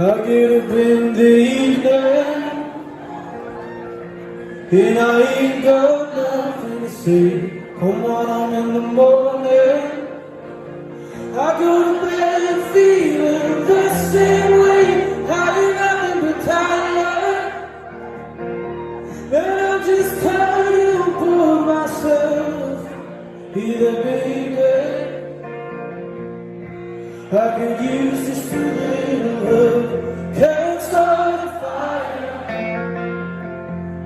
I get up in the evening and I ain't got nothing to say. Come on, I'm in the morning. I go to bed feeling the same way. I ain't nothing but tired, and I'm just tired to pour myself here, baby. I could use just a little love. Can't start a fire.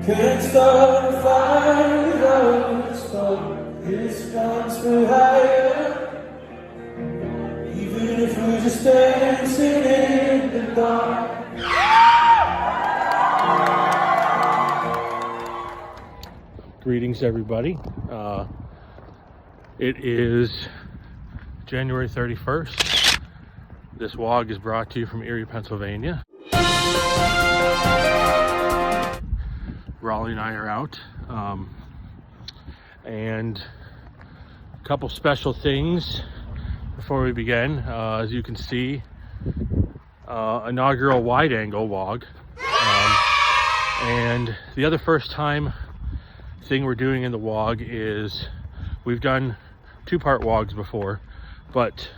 Can't start a fire without a spark. This comes for higher. Even if we're just dancing in the dark. Greetings, everybody. It is January 31st. This vlog is brought to you from Erie, Pennsylvania. Raleigh and I are out, and a couple special things before we begin. As you can see, inaugural wide-angle vlog, and the other first time thing we're doing in the vlog is we've done two-part vlogs before, but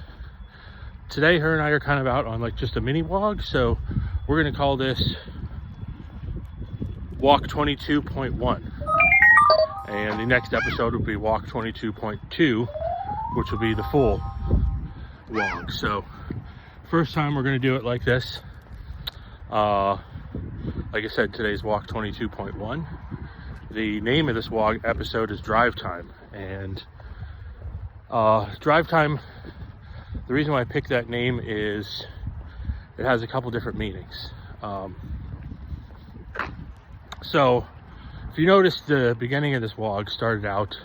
today her and I are kind of out on like just a mini vlog, so we're gonna call this walk 22.1, and the next episode will be walk 22.2, which will be the full vlog. So first time we're gonna do it like this. Like I said, today's walk 22.1. The name of this vlog episode is Drive Time, and Drive Time, the reason why I picked that name is it has a couple different meanings. So if you notice, the beginning of this vlog started out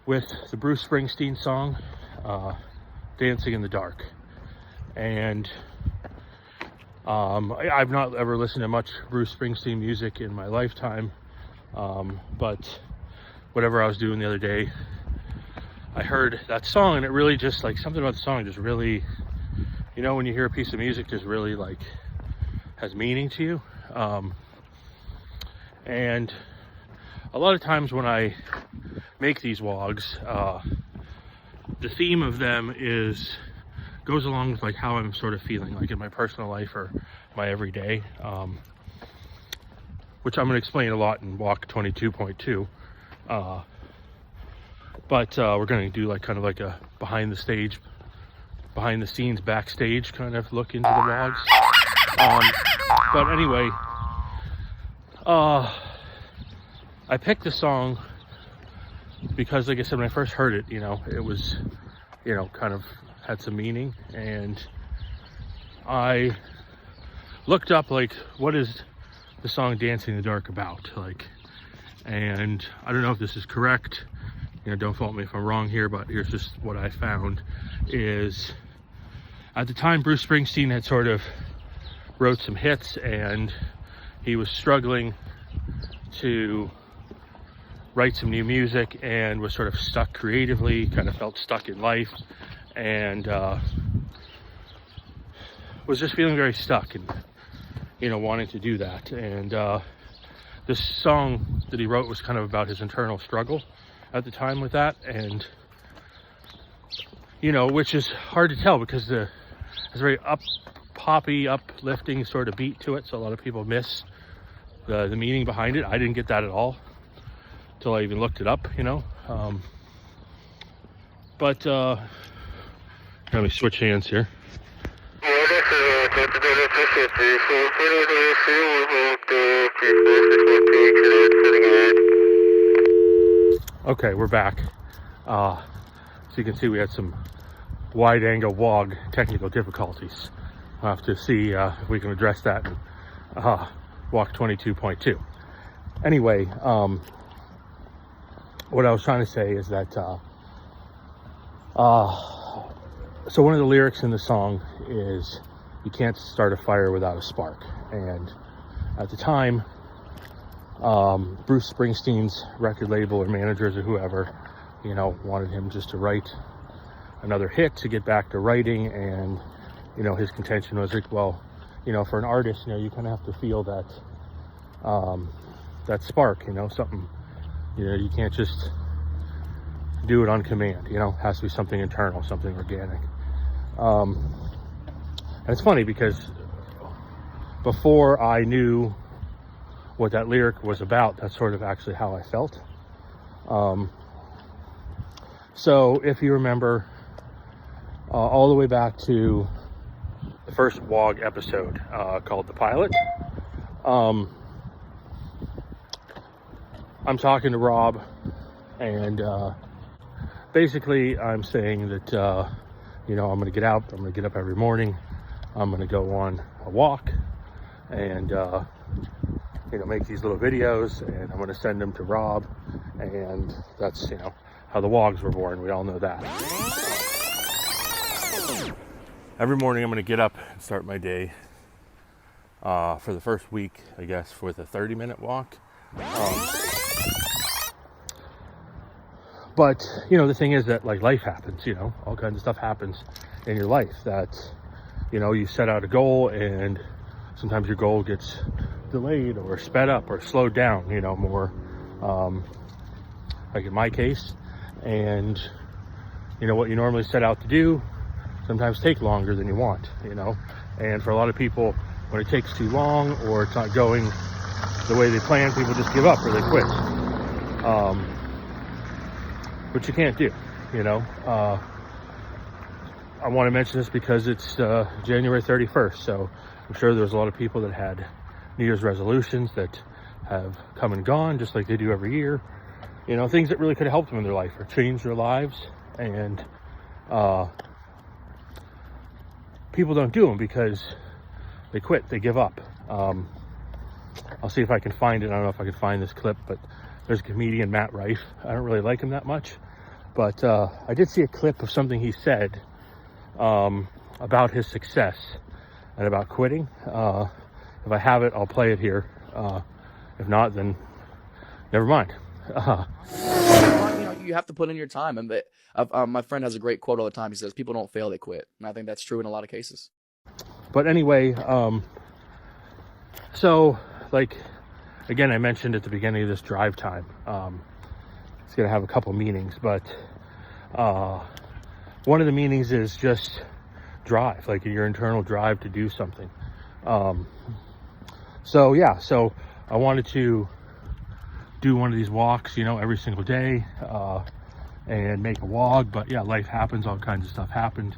with the Bruce Springsteen song, Dancing in the Dark. And I've not ever listened to much Bruce Springsteen music in my lifetime, but whatever I was doing the other day, I heard that song, and it really just, like, something about the song just really, you know, when you hear a piece of music just really like has meaning to you. And a lot of times when I make these vlogs, the theme of them goes along with like how I'm sort of feeling, like in my personal life or my everyday, which I'm going to explain a lot in walk 22.2. But we're going to do like kind of like a behind the scenes, backstage kind of look into the vlogs. But anyway, I picked the song because, like I said, when I first heard it, you know, it was, you know, kind of had some meaning, and I looked up like what is the song Dancing in the Dark about, like, and I don't know if this is correct, you know, don't fault me if I'm wrong here, but here's just what I found. Is at the time Bruce Springsteen had sort of wrote some hits, and he was struggling to write some new music and was sort of stuck creatively, kind of felt stuck in life, and was just feeling very stuck and, you know, wanting to do that. And this song that he wrote was kind of about his internal struggle at the time with that, and, you know, which is hard to tell because it's a very poppy, uplifting sort of beat to it, so a lot of people miss the meaning behind it. I didn't get that at all till I even looked it up, you know. But let me switch hands here. Okay, we're back. So you can see we had some wide angle vlog technical difficulties. I'll have to see if we can address that in walk 22.2. Anyway, what I was trying to say is that so one of the lyrics in the song is, you can't start a fire without a spark. And at the time, Bruce Springsteen's record label or managers or whoever, you know, wanted him just to write another hit to get back to writing, and you know, his contention was like, well, you know, for an artist, you know, you kind of have to feel that, that spark, you know, something, you know, you can't just do it on command, you know, it has to be something internal, something organic. And it's funny because before I knew what that lyric was about, that's sort of actually how I felt. So if you remember, all the way back to the first WOG episode called The Pilot, I'm talking to Rob, and basically I'm saying that, you know, I'm going to get out, I'm going to get up every morning, I'm going to go on a walk, and, you know, make these little videos, and I'm going to send them to Rob, and that's, you know, how the WOGs were born. We all know that. Every morning I'm going to get up and start my day for the first week, I guess, with a 30-minute walk. But, you know, the thing is that, like, life happens, you know, all kinds of stuff happens in your life that, you know, you set out a goal, and sometimes your goal gets delayed or sped up or slowed down, you know, more, like in my case. And, you know, what you normally set out to do sometimes take longer than you want, you know. And for a lot of people, when it takes too long or it's not going the way they plan, people just give up or they quit. Which you can't do, you know. I want to mention this because it's January 31st, so I'm sure there's a lot of people that had New Year's resolutions that have come and gone, just like they do every year. You know, things that really could have helped them in their life or changed their lives, and people don't do them because they quit, they give up. I'll see if I can find it. I don't know if I can find this clip, but there's a comedian, Matt Rife. I don't really like him that much, but I did see a clip of something he said about his success and about quitting. If I have it, I'll play it here. If not, then never mind. You know, you have to put in your time. And my friend has a great quote all the time. He says, people don't fail, they quit. And I think that's true in a lot of cases. But anyway, so, like, again, I mentioned at the beginning of this drive time, it's going to have a couple meanings, but one of the meanings is just drive, like your internal drive to do something. So yeah, so I wanted to do one of these walks, you know, every single day, and make a WOG. But yeah, life happens, all kinds of stuff happened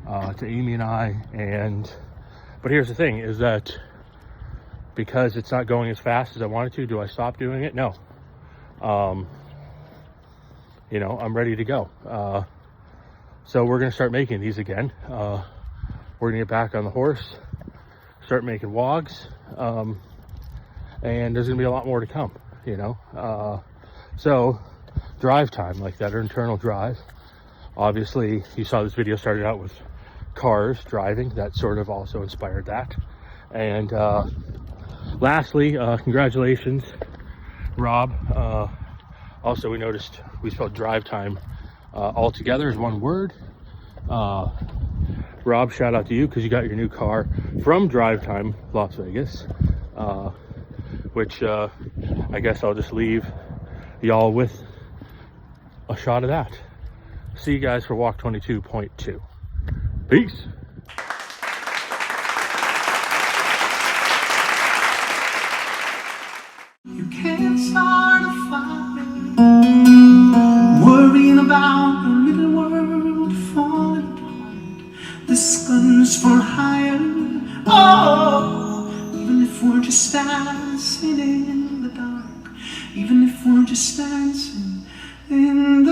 to Amy and I, but here's the thing, is that because it's not going as fast as I wanted to, do I stop doing it? No. You know, I'm ready to go. So we're gonna start making these again. We're gonna get back on the horse, start making WOGs, and there's gonna be a lot more to come, you know. So drive time, like that internal drive. Obviously, you saw this video started out with cars driving. That sort of also inspired that. And lastly, congratulations, Rob. Also, we noticed we spelled drive time all together as one word. Rob, shout out to you because you got your new car from Drive Time Las Vegas, which I guess I'll just leave y'all with a shot of that. See you guys for walk 22.2. Peace. You can't start a fire worrying about a little world falling apart. This gun's for hire. Oh, even if we're just dancing in the dark, even if we're just dancing in the